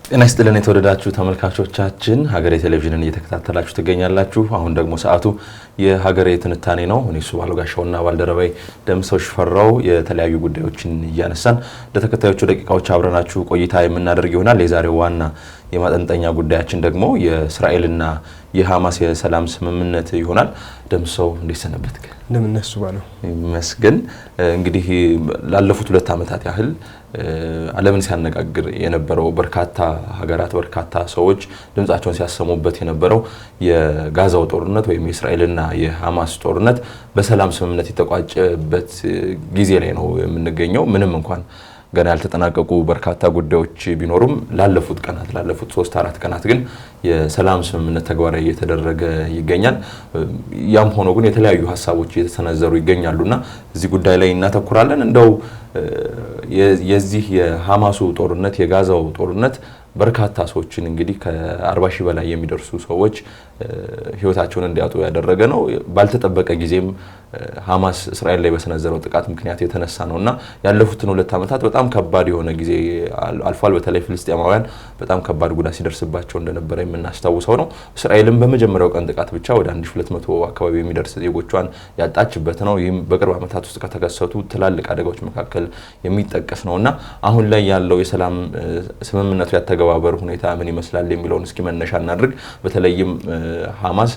ጤና ይስጥልን የተወደዳችሁ ተመልካቾቻችን ሀገሬ ቴሌቪዥንን እየተከታተላችሁ ትገኛላችሁ። አሁን ደግሞ ሰዓቱ የሀገሬ ትንታኔ ነው። እኔሱ ባለጋሻውና ባልደረባይ ደምሰው ሽፈራው የተለያዩ ጉዳዮችን እያነሳን ለተከታዮቹ ደቂቃዎች አብረናችሁ ቆይታ የምናደርግ ይሆናል። የዛሬው ዋና የማጠንጠኛ ጉዳያችን ደግሞ የእስራኤልና የሐማስ የሰላም ስምምነት ይሆናል። ደምሰው እንዴት ሰነበትክ? እንደምነሱ ባለው ይመስገን። እንግዲህ ላለፉት 2 ዓመታት ያህል ዓለምን ሲያነጋግር የነበረው በርካታ ሀገራት በርካታ ሰዎች ድምጻቸውን ሲያሰሙበት የነበረው የጋዛው ጦርነት ወይም የእስራኤልና የሐማስ ጦርነት በሰላም ስምምነት የተቋጨበት ጊዜ ላይ ነው የምንገኘው። ምንም እንኳን ገና ያልተጠናቀቁ በርካታ ጉዳዮች ቢኖሩም ላለፉት 3-4 ቀናት ግን የሰላም ስምምነት ተግባራዊ እየተደረገ ይገኛል። ያም ሆኖ ግን የተለያዩ ሀሳቦች እየተሰነዘሩ ይገኛሉና እዚህ ጉዳይ ላይ እናተኩራለን። እንደው የዚህ የሐማሱ ጦርነት የጋዛው ጦርነት በርካታ ሰዎችን እንግዲህ ከ40 ሺህ በላይ የሚደርሱ ሰዎች ህይወታቸውን እንዲያጡ ያደረገ ነው። ባልተጠበቀ ጊዜም ሐማስ እስራኤል ላይ በሰነዘረው ጥቃት ምክንያት የተነሳ ነውና ያለፉትን 2 ዓመታት በጣም ከባድ የሆነ ጊዜ አልፏል። በተለይ ፍልስጤማውያን በጣም ከባድ ጉዳት ሲደርስባቸው እንደነበረ የምናስታውሰው ነው። እስራኤልም በመጀመሪያው ቀን ጥቃት ብቻ ወደ 1200 አካባቢ የሚደርስ ዜጎቿን ያጣችበት ነው። ይህም በቅርብ ዓመታት ውስጥ ከተከሰቱ ትላልቅ አደጋዎች መካከል የሚጠቀስ ነውና አሁን ላይ ያለው የሰላም ስምምነቱ ያተገባበር ሁኔታ ምን ይመስላል የሚለውን እስኪ መነሻ እናድርግ። በተለይም ሐማስ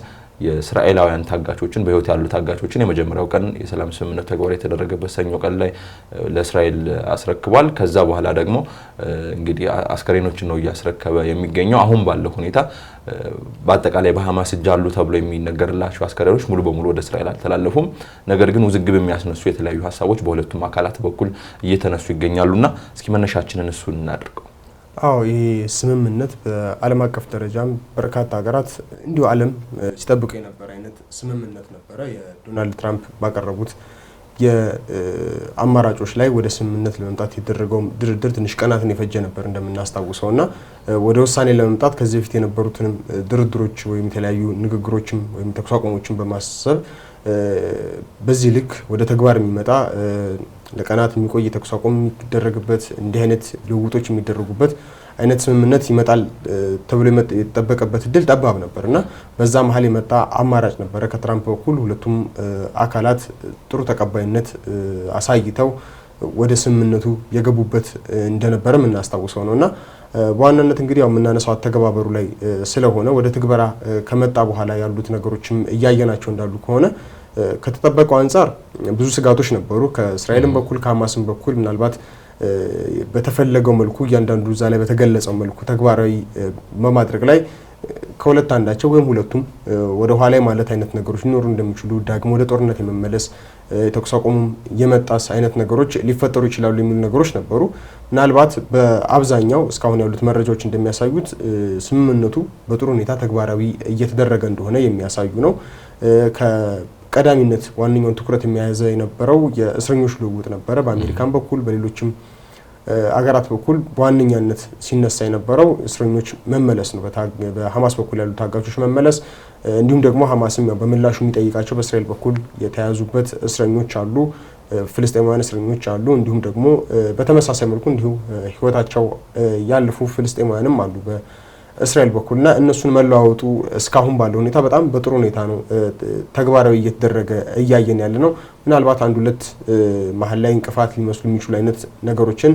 የእስራኤላውያን ታጋቾችን በህይወት ያሉ ታጋቾችን የመጀመሪያው ቀን የሰላም ስምምነት ተግባራዊ የተደረገበት ሰኞ ቀን ላይ ለእስራኤል አስረክቧል። ከዛ በኋላ ደግሞ እንግዲህ አስከሬኖችን ነው እያስረከበ የሚገኘው። አሁን ባለው ሁኔታ በአጠቃላይ በሐማስ እጅ አሉ ተብሎ የሚነገርላቸው አስከሬኖች ሙሉ በሙሉ ወደ እስራኤል አልተላለፉም። ነገር ግን ውዝግብ የሚያስነሱ የተለያዩ ሀሳቦች በሁለቱም አካላት በኩል እየተነሱ ይገኛሉና እስኪ መነሻችንን እሱን እናድርገው። ይህ ስምምነት በዓለም አቀፍ ደረጃም በርካታ ሀገራት እንዲሁ ዓለም ሲጠብቁ የነበረ አይነት ስምምነት ነበረ። የዶናልድ ትራምፕ ባቀረቡት የአማራጮች ላይ ወደ ስምምነት ለመምጣት የተደረገው ድርድር ትንሽ ቀናትን የፈጀ ነበር እንደምናስታውሰውና ወደ ውሳኔ ለመምጣት ከዚህ በፊት የነበሩትንም ድርድሮች ወይም የተለያዩ ንግግሮችም ወይም ተኩስ አቁሞችን በማሰብ በዚህ ልክ ወደ ተግባር የሚመጣ ለቀናት የሚቆይ ተኩስ አቁም የሚደረግበት እንዲህ አይነት ልውውጦች የሚደረጉበት አይነት ስምምነት ይመጣል ተብሎ የተጠበቀበት እድል ጠባብ ነበርና በዛ መሀል የመጣ አማራጭ ነበረ ከትራምፕ በኩል። ሁለቱም አካላት ጥሩ ተቀባይነት አሳይተው ወደ ስምምነቱ የገቡበት እንደነበረ የምናስታውሰው ነውና በዋናነት እንግዲህ ያው የምናነሳው አተገባበሩ ላይ ስለሆነ ወደ ትግበራ ከመጣ በኋላ ያሉት ነገሮችም እያየናቸው እንዳሉ ከሆነ ከተጠበቀው አንፃር ብዙ ስጋቶች ነበሩ። ከእስራኤልም በኩል ከሐማስም በኩል ምናልባት በተፈለገው መልኩ እያንዳንዱ እዛ ላይ በተገለጸው መልኩ ተግባራዊ በማድረግ ላይ ከሁለት አንዳቸው ወይም ሁለቱም ወደ ኋላ ማለት አይነት ነገሮች ሊኖሩ እንደሚችሉ ዳግሞ ወደ ጦርነት የመመለስ ተኩስ አቁሙም የመጣስ አይነት ነገሮች ሊፈጠሩ ይችላሉ የሚሉ ነገሮች ነበሩ። ምናልባት በአብዛኛው እስካሁን ያሉት መረጃዎች እንደሚያሳዩት ስምምነቱ በጥሩ ሁኔታ ተግባራዊ እየተደረገ እንደሆነ የሚያሳዩ ነው። ቀዳሚነት ዋነኛውን ትኩረት የሚያያዘ የነበረው የእስረኞች ልውውጥ ነበረ። በአሜሪካን በኩል በሌሎችም አገራት በኩል በዋነኛነት ሲነሳ የነበረው እስረኞች መመለስ ነው። በሐማስ በኩል ያሉ ታጋቾች መመለስ እንዲሁም ደግሞ ሐማስም በምላሹ የሚጠይቃቸው በእስራኤል በኩል የተያዙበት እስረኞች አሉ፣ ፍልስጤማውያን እስረኞች አሉ። እንዲሁም ደግሞ በተመሳሳይ መልኩ እንዲሁ ህይወታቸው ያለፉ ፍልስጤማውያንም አሉ እስራኤል በኩልና እነሱን መለዋወጡ እስካሁን ባለው ሁኔታ በጣም በጥሩ ሁኔታ ነው ተግባራዊ እየተደረገ እያየን ያለ ነው። ምናልባት አንድ ሁለት መሀል ላይ እንቅፋት ሊመስሉ የሚችሉ አይነት ነገሮችን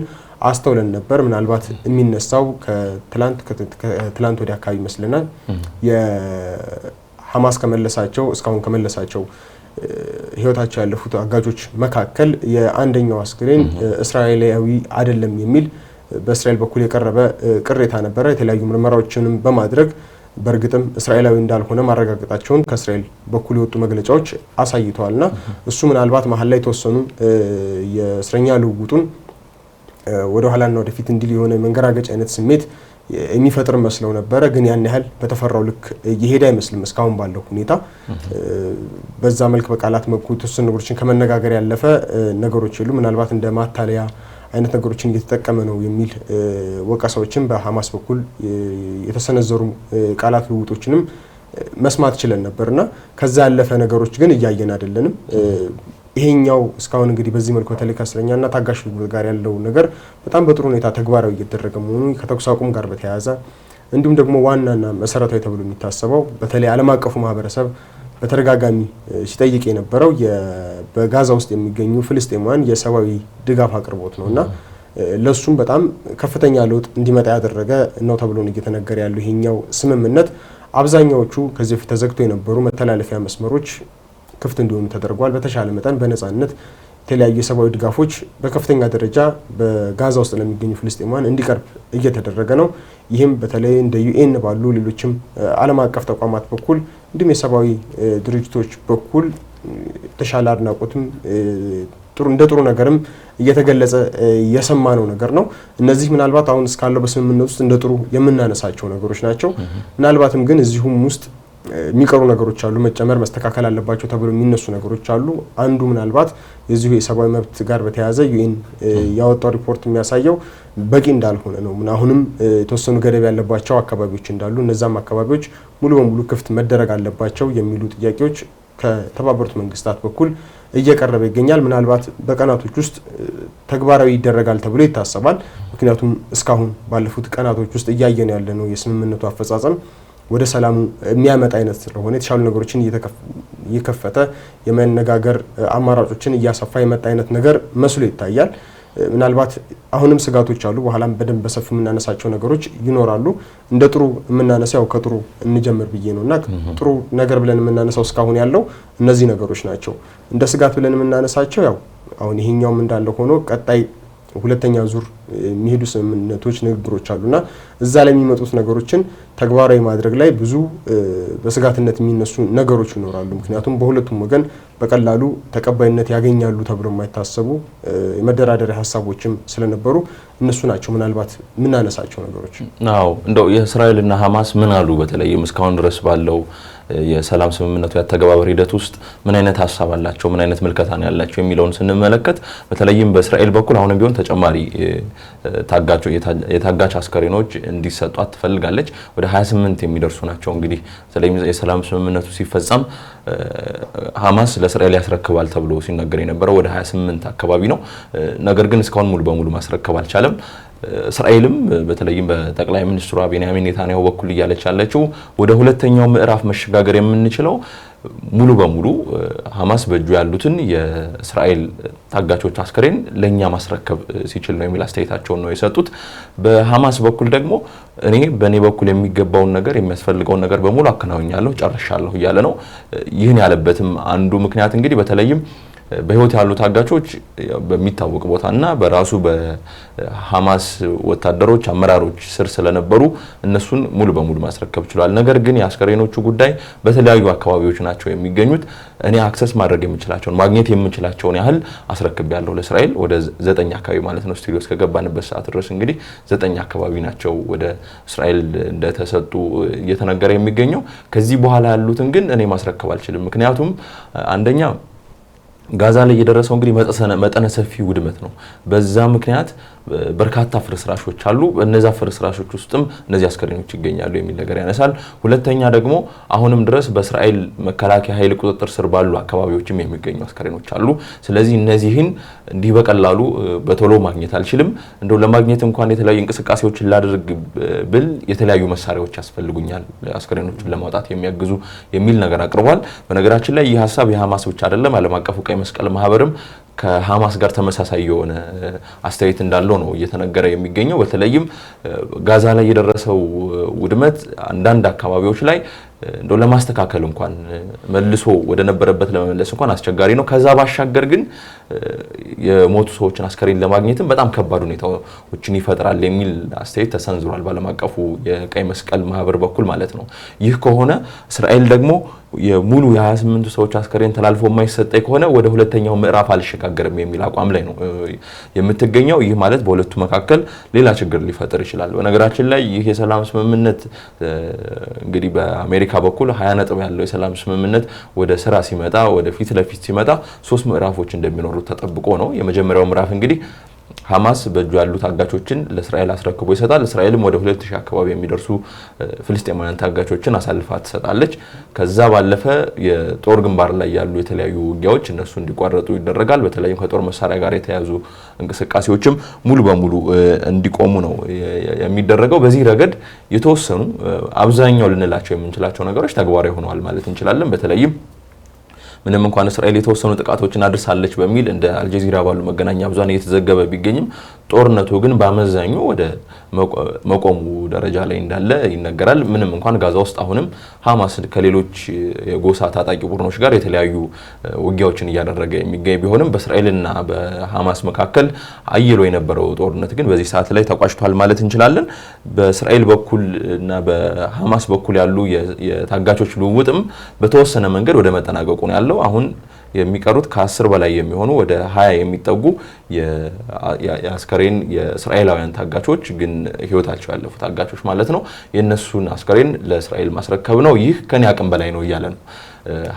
አስተውለን ነበር። ምናልባት የሚነሳው ከትላንት ወዲያ አካባቢ ይመስለናል የሐማስ እስካሁን ከመለሳቸው ህይወታቸው ያለፉት አጋጆች መካከል የአንደኛው አስክሬን እስራኤላዊ አይደለም የሚል በእስራኤል በኩል የቀረበ ቅሬታ ነበረ። የተለያዩ ምርመራዎችንም በማድረግ በእርግጥም እስራኤላዊ እንዳልሆነ ማረጋገጣቸውን ከእስራኤል በኩል የወጡ መግለጫዎች አሳይተዋልና እሱ ምናልባት መሀል ላይ የተወሰኑ የእስረኛ ልውውጡን ወደ ኋላና ወደፊት እንዲል የሆነ መንገራገጭ አይነት ስሜት የሚፈጥር መስለው ነበረ። ግን ያን ያህል በተፈራው ልክ እየሄደ አይመስልም እስካሁን ባለው ሁኔታ። በዛ መልክ በቃላት መልኩ የተወሰኑ ነገሮችን ከመነጋገር ያለፈ ነገሮች የሉ። ምናልባት እንደ ማታለያ አይነት ነገሮችን እየተጠቀመ ነው የሚል ወቀሳዎችን በሐማስ በኩል የተሰነዘሩ ቃላት ልውውጦችንም መስማት ችለን ነበርና ከዛ ያለፈ ነገሮች ግን እያየን አይደለንም። ይሄኛው እስካሁን እንግዲህ በዚህ መልኩ በተለይ ከእስረኛና ታጋሽ ጋር ያለው ነገር በጣም በጥሩ ሁኔታ ተግባራዊ እየተደረገ መሆኑ ከተኩስ አቁም ጋር በተያያዘ እንዲሁም ደግሞ ዋናና መሰረታዊ ተብሎ የሚታሰበው በተለይ ዓለም አቀፉ ማህበረሰብ በተደጋጋሚ ሲጠይቅ የነበረው በጋዛ ውስጥ የሚገኙ ፍልስጤማውያን የሰብአዊ ድጋፍ አቅርቦት ነውና ለሱም በጣም ከፍተኛ ለውጥ እንዲመጣ ያደረገ ነው ተብሎ ነው እየተነገረ ያለው ይሄኛው ስምምነት። አብዛኛዎቹ ከዚህ በፊት ተዘግተው የነበሩ መተላለፊያ መስመሮች ክፍት እንዲሆኑ ተደርጓል። በተሻለ መጠን በነፃነት የተለያዩ የሰብአዊ ድጋፎች በከፍተኛ ደረጃ በጋዛ ውስጥ ለሚገኙ ፍልስጤማውያን እንዲቀርብ እየተደረገ ነው። ይህም በተለይ እንደ ዩኤን ባሉ ሌሎችም ዓለም አቀፍ ተቋማት በኩል እንዲሁም የሰብአዊ ድርጅቶች በኩል ተሻለ አድናቆትም እንደ ጥሩ ነገርም እየተገለጸ የሰማነው ነገር ነው። እነዚህ ምናልባት አሁን እስካለው በስምምነት ውስጥ እንደ ጥሩ የምናነሳቸው ነገሮች ናቸው። ምናልባትም ግን እዚሁም ውስጥ የሚቀሩ ነገሮች አሉ፣ መጨመር መስተካከል አለባቸው ተብሎ የሚነሱ ነገሮች አሉ። አንዱ ምናልባት የዚሁ የሰብአዊ መብት ጋር በተያያዘ ዩኤን ያወጣው ሪፖርት የሚያሳየው በቂ እንዳልሆነ ነው። አሁንም የተወሰኑ ገደብ ያለባቸው አካባቢዎች እንዳሉ፣ እነዛም አካባቢዎች ሙሉ በሙሉ ክፍት መደረግ አለባቸው የሚሉ ጥያቄዎች ከተባበሩት መንግስታት በኩል እየቀረበ ይገኛል። ምናልባት በቀናቶች ውስጥ ተግባራዊ ይደረጋል ተብሎ ይታሰባል። ምክንያቱም እስካሁን ባለፉት ቀናቶች ውስጥ እያየን ያለ ነው የስምምነቱ አፈጻጸም ወደ ሰላሙ የሚያመጣ አይነት ስለሆነ የተሻሉ ነገሮችን እየከፈተ የመነጋገር አማራጮችን እያሰፋ የመጣ አይነት ነገር መስሎ ይታያል። ምናልባት አሁንም ስጋቶች አሉ። በኋላም በደንብ በሰፊው የምናነሳቸው ነገሮች ይኖራሉ። እንደ ጥሩ የምናነሳው ከጥሩ እንጀምር ብዬ ነውና ጥሩ ነገር ብለን የምናነሳው እስካሁን ያለው እነዚህ ነገሮች ናቸው። እንደ ስጋት ብለን የምናነሳቸው ያው አሁን ይሄኛውም እንዳለ ሆኖ ቀጣይ ሁለተኛ ዙር የሚሄዱ ስምምነቶች ንግግሮች አሉና እዛ ላይ የሚመጡት ነገሮችን ተግባራዊ ማድረግ ላይ ብዙ በስጋትነት የሚነሱ ነገሮች ይኖራሉ። ምክንያቱም በሁለቱም ወገን በቀላሉ ተቀባይነት ያገኛሉ ተብሎ የማይታሰቡ የመደራደሪያ ሀሳቦችም ስለነበሩ እነሱ ናቸው ምናልባት የምናነሳቸው ነገሮች። አዎ እንደው የእስራኤልና ሐማስ ምን አሉ በተለይም እስካሁን ድረስ ባለው የሰላም ስምምነቱ ያተገባበር ሂደት ውስጥ ምን አይነት ሀሳብ አላቸው፣ ምን አይነት ምልከታ ነው ያላቸው የሚለውን ስንመለከት በተለይም በእስራኤል በኩል አሁንም ቢሆን ተጨማሪ የታጋች አስከሬኖች እንዲሰጧት ትፈልጋለች። ወደ 28 የሚደርሱ ናቸው። እንግዲህ በተለይም የሰላም ስምምነቱ ሲፈጸም ሐማስ ለእስራኤል ያስረክባል ተብሎ ሲነገር የነበረው ወደ 28 አካባቢ ነው። ነገር ግን እስካሁን ሙሉ በሙሉ ማስረከብ አልቻለም። እስራኤልም በተለይም በጠቅላይ ሚኒስትሩ ቤንያሚን ኔታንያሁ በኩል እያለች ያለችው ወደ ሁለተኛው ምዕራፍ መሸጋገር የምንችለው ሙሉ በሙሉ ሐማስ በእጁ ያሉትን የእስራኤል ታጋቾች አስከሬን ለኛ ማስረከብ ሲችል ነው የሚል አስተያየታቸውን ነው የሰጡት። በሐማስ በኩል ደግሞ በእኔ በኩል የሚገባውን ነገር የሚያስፈልገውን ነገር በሙሉ አከናውኛለሁ፣ ጨርሻለሁ እያለ ነው። ይህን ያለበትም አንዱ ምክንያት እንግዲህ በተለይም በህይወት ያሉ ታጋቾች በሚታወቅ ቦታና በራሱ በሐማስ ወታደሮች አመራሮች ስር ስለነበሩ እነሱን ሙሉ በሙሉ ማስረከብ ችሏል። ነገር ግን የአስከሬኖቹ ጉዳይ በተለያዩ አካባቢዎች ናቸው የሚገኙት። እኔ አክሰስ ማድረግ የምችላቸውን ማግኘት የምችላቸውን ያህል አስረክቤያለሁ ለእስራኤል ወደ 9 አካባቢ ማለት ነው። ስቱዲዮ እስከገባንበት ሰዓት ድረስ እንግዲህ 9 አካባቢ ናቸው ወደ እስራኤል እንደተሰጡ እየተነገረ የሚገኘው። ከዚህ በኋላ ያሉትን ግን እኔ ማስረከብ አልችልም። ምክንያቱም አንደኛ ጋዛ ላይ የደረሰው እንግዲህ መጠነ ሰፊ ውድመት ነው። በዛ ምክንያት በርካታ ፍርስራሾች አሉ። በእነዛ ፍርስራሾች ውስጥም እነዚህ አስከሬኖች ይገኛሉ የሚል ነገር ያነሳል። ሁለተኛ ደግሞ አሁንም ድረስ በእስራኤል መከላከያ ኃይል ቁጥጥር ስር ባሉ አካባቢዎችም የሚገኙ አስከሬኖች አሉ። ስለዚህ እነዚህን እንዲህ በቀላሉ በቶሎ ማግኘት አልችልም። እንደው ለማግኘት እንኳን የተለያዩ እንቅስቃሴዎችን ላድርግ ብል የተለያዩ መሳሪያዎች ያስፈልጉኛል አስከሬኖችን ለማውጣት የሚያግዙ የሚል ነገር አቅርቧል። በነገራችን ላይ ይህ ሀሳብ የሐማስ ብቻ አይደለም። ዓለም አቀፉ ቀይ መስቀል ማህበርም ከሐማስ ጋር ተመሳሳይ የሆነ አስተያየት እንዳለው ነው እየተነገረ የሚገኘው። በተለይም ጋዛ ላይ የደረሰው ውድመት አንዳንድ አካባቢዎች ላይ እንደው ለማስተካከል እንኳን መልሶ ወደ ነበረበት ለመመለስ እንኳን አስቸጋሪ ነው። ከዛ ባሻገር ግን የሞቱ ሰዎችን አስከሬን ለማግኘትም በጣም ከባድ ሁኔታዎችን ይፈጥራል የሚል አስተያየት ተሰንዝሯል በዓለም አቀፉ የቀይ መስቀል ማህበር በኩል ማለት ነው። ይህ ከሆነ እስራኤል ደግሞ የሙሉ የ28 ሰዎች አስከሬን ተላልፎ የማይሰጠኝ ከሆነ ወደ ሁለተኛው ምዕራፍ አልሸጋገርም የሚል አቋም ላይ ነው የምትገኘው። ይህ ማለት በሁለቱ መካከል ሌላ ችግር ሊፈጥር ይችላል። በነገራችን ላይ ይህ የሰላም ስምምነት እንግዲህ በአሜሪካ በኩል 20 ነጥብ ያለው የሰላም ስምምነት ወደ ስራ ሲመጣ ወደ ፊት ለፊት ሲመጣ 3 ምዕራፎች እንደሚኖሩ ተጠብቆ ነው። የመጀመሪያው ምዕራፍ እንግዲህ ሐማስ በእጁ ያሉ ታጋቾችን ለእስራኤል አስረክቦ ይሰጣል። እስራኤልም ወደ 2000 አካባቢ የሚደርሱ ፍልስጤማውያን ታጋቾችን አሳልፋ ትሰጣለች። ከዛ ባለፈ የጦር ግንባር ላይ ያሉ የተለያዩ ውጊያዎች እነሱ እንዲቋረጡ ይደረጋል። በተለይም ከጦር መሳሪያ ጋር የተያዙ እንቅስቃሴዎችም ሙሉ በሙሉ እንዲቆሙ ነው የሚደረገው። በዚህ ረገድ የተወሰኑ አብዛኛው ልንላቸው የምንችላቸው ነገሮች ተግባራዊ ሆነዋል ማለት እንችላለን። በተለይም ምንም እንኳን እስራኤል የተወሰኑ ጥቃቶችን አድርሳለች በሚል እንደ አልጀዚራ ባሉ መገናኛ ብዙሃን እየተዘገበ ቢገኝም ጦርነቱ ግን በአመዛኙ ወደ መቆሙ ደረጃ ላይ እንዳለ ይነገራል። ምንም እንኳን ጋዛ ውስጥ አሁንም ሐማስ ከሌሎች የጎሳ ታጣቂ ቡድኖች ጋር የተለያዩ ውጊያዎችን እያደረገ የሚገኝ ቢሆንም በእስራኤልና በሐማስ መካከል አይሎ የነበረው ጦርነት ግን በዚህ ሰዓት ላይ ተቋጭቷል ማለት እንችላለን። በእስራኤል በኩል እና በሐማስ በኩል ያሉ የታጋቾች ልውውጥም በተወሰነ መንገድ ወደ መጠናቀቁ ነው ያለው። አሁን የሚቀሩት ከ10 በላይ የሚሆኑ ወደ 20 የሚጠጉ የአስከሬን የእስራኤላውያን ታጋቾች ግን ህይወታቸው ያለፉ ታጋቾች ማለት ነው የነሱን አስከሬን ለእስራኤል ማስረከብ ነው። ይህ ከኔ አቅም በላይ ነው እያለ ነው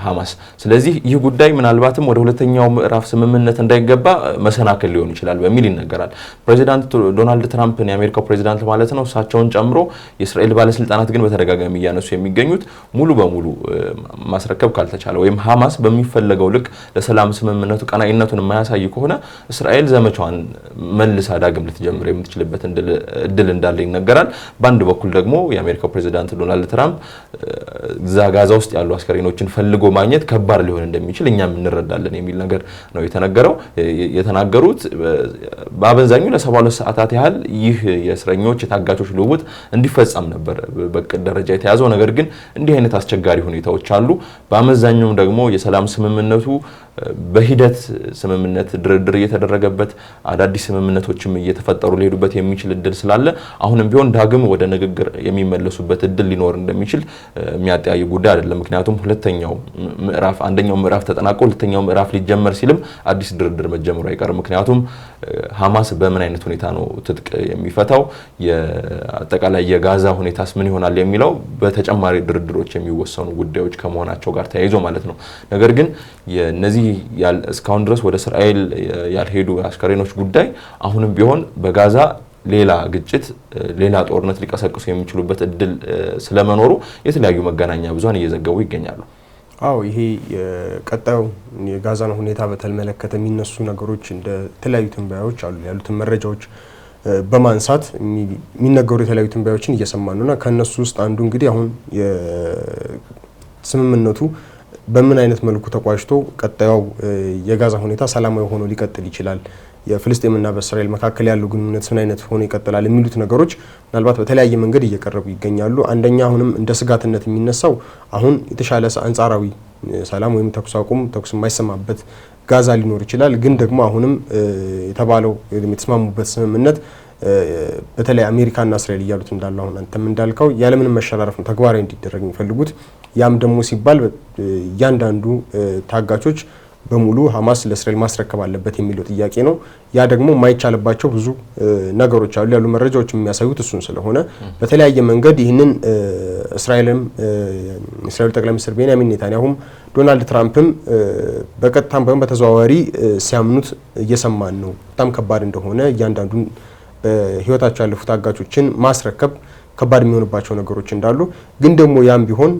ሐማስ። ስለዚህ ይህ ጉዳይ ምናልባትም ወደ ሁለተኛው ምዕራፍ ስምምነት እንዳይገባ መሰናክል ሊሆን ይችላል በሚል ይነገራል። ፕሬዚዳንት ዶናልድ ትራምፕን የአሜሪካው ፕሬዚዳንት ማለት ነው እሳቸውን ጨምሮ የእስራኤል ባለስልጣናት ግን በተደጋጋሚ እያነሱ የሚገኙት ሙሉ በሙሉ ማስረከብ ካልተቻለ ወይም ሐማስ በሚፈለገው ልክ ለሰላም ስምምነቱ ቀናኢነቱን የማያሳይ ከሆነ እስራኤል ዘመቻዋን መልሳ ዳግም ልትጀምር የምትችልበት እድል እንዳለ ይነገራል። በአንድ በኩል ደግሞ የአሜሪካው ፕሬዚዳንት ዶናልድ ትራምፕ ጋዛ ውስጥ ያሉ አስከሬኖችን ፈልጎ ማግኘት ከባድ ሊሆን እንደሚችል እኛም እንረዳለን የሚል ነገር ነው የተናገሩት። በአበዛኙ ለ72 ሰዓታት ያህል ይህ የእስረኞች የታጋቾች ልውውጥ እንዲፈጸም ነበር በቅድ ደረጃ የተያዘው። ነገር ግን እንዲህ አይነት አስቸጋሪ ሁኔታዎች አሉ። በአመዛኙም ደግሞ የሰላም ስምምነቱ በሂደት ስምምነት ድርድር እየተደረገበት አዳዲስ ስምምነቶችም እየተፈጠሩ ሊሄዱበት የሚችል እድል ስላለ አሁንም ቢሆን ዳግም ወደ ንግግር የሚመለሱበት እድል ሊኖር እንደሚችል የሚያጠያይ ጉዳይ አይደለም። ምክንያቱም አንደኛው ምዕራፍ ተጠናቆ ሁለተኛው ምዕራፍ ሊጀመር ሲልም አዲስ ድርድር መጀመሩ አይቀርም። ምክንያቱም ሐማስ በምን አይነት ሁኔታ ነው ትጥቅ የሚፈታው፣ የአጠቃላይ የጋዛ ሁኔታስ ምን ይሆናል የሚለው በተጨማሪ ድርድሮች የሚወሰኑ ጉዳዮች ከመሆናቸው ጋር ተያይዞ ማለት ነው። ነገር ግን የነዚህ እስካሁን ድረስ ወደ እስራኤል ያልሄዱ አስከሬኖች ጉዳይ አሁንም ቢሆን በጋዛ ሌላ ግጭት፣ ሌላ ጦርነት ሊቀሰቅሱ የሚችሉበት እድል ስለመኖሩ የተለያዩ መገናኛ ብዙሃን እየዘገቡ ይገኛሉ። አዎ ይሄ ቀጣዩ የጋዛን ሁኔታ በተመለከተ የሚነሱ ነገሮች እንደ ተለያዩ ትንበያዎች አሉ ያሉትን መረጃዎች በማንሳት የሚነገሩ የተለያዩ ትንበያዎችን እየሰማን ነውና ከነሱ ውስጥ አንዱ እንግዲህ አሁን የስምምነቱ በምን አይነት መልኩ ተቋጭቶ ቀጣዩ የጋዛ ሁኔታ ሰላማዊ ሆኖ ሊቀጥል ይችላል፣ የፍልስጤምና በእስራኤል መካከል ያለው ግንኙነት ምን አይነት ሆኖ ይቀጥላል የሚሉት ነገሮች ምናልባት በተለያየ መንገድ እየቀረቡ ይገኛሉ። አንደኛ አሁንም እንደ ስጋትነት የሚነሳው አሁን የተሻለ አንጻራዊ ሰላም ወይም ተኩስ አቁም ተኩስ የማይሰማበት ጋዛ ሊኖር ይችላል። ግን ደግሞ አሁንም የተባለው የተስማሙበት ስምምነት በተለይ አሜሪካና እስራኤል እያሉት እንዳለው አሁን አንተም እንዳልከው ያለምንም መሸራረፍ ነው ተግባራዊ እንዲደረግ የሚፈልጉት። ያም ደግሞ ሲባል እያንዳንዱ ታጋቾች በሙሉ ሐማስ ለእስራኤል ማስረከብ አለበት የሚለው ጥያቄ ነው። ያ ደግሞ የማይቻልባቸው ብዙ ነገሮች አሉ ያሉ መረጃዎች የሚያሳዩት እሱን ስለሆነ በተለያየ መንገድ ይህንን እስራኤል ጠቅላይ ሚኒስትር ቤንያሚን ኔታንያሁም ዶናልድ ትራምፕም በቀጥታም በተዘዋዋሪ ሲያምኑት እየሰማን ነው። በጣም ከባድ እንደሆነ እያንዳንዱን በህይወታቸው ያለፉ ታጋቾችን ማስረከብ ከባድ የሚሆንባቸው ነገሮች እንዳሉ ግን ደግሞ ያም ቢሆን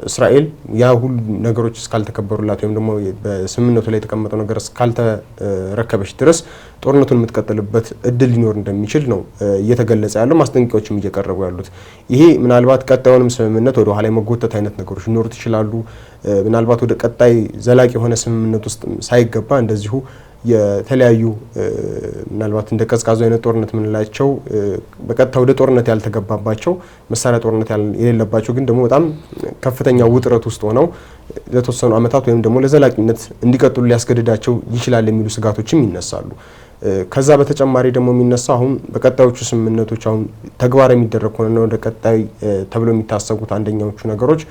እስራኤል ያ ሁሉ ነገሮች እስካልተከበሩላት ወይም ደግሞ በስምምነቱ ላይ የተቀመጠው ነገር እስካልተረከበች ድረስ ጦርነቱን የምትቀጥልበት እድል ሊኖር እንደሚችል ነው እየተገለጸ ያለው። ማስጠንቀቂያዎችም እየቀረቡ ያሉት ይሄ ምናልባት ቀጣዩንም ስምምነት ወደ ኋላ መጎተት አይነት ነገሮች ሊኖሩት ይችላሉ። ምናልባት ወደ ቀጣይ ዘላቂ የሆነ ስምምነት ውስጥ ሳይገባ እንደዚሁ የተለያዩ ምናልባት እንደ ቀዝቃዛው አይነት ጦርነት ምንላቸው በቀጥታ ወደ ጦርነት ያልተገባባቸው መሳሪያ ጦርነት የሌለባቸው ግን ደግሞ በጣም ከፍተኛ ውጥረት ውስጥ ሆነው ለተወሰኑ ዓመታት ወይም ደግሞ ለዘላቂነት እንዲቀጥሉ ሊያስገድዳቸው ይችላል የሚሉ ስጋቶችም ይነሳሉ። ከዛ በተጨማሪ ደግሞ የሚነሳው አሁን በቀጣዮቹ ስምምነቶች አሁን ተግባራዊ የሚደረግ ሆነ ወደ ቀጣይ ተብሎ የሚታሰቡት አንደኛዎቹ ነገሮች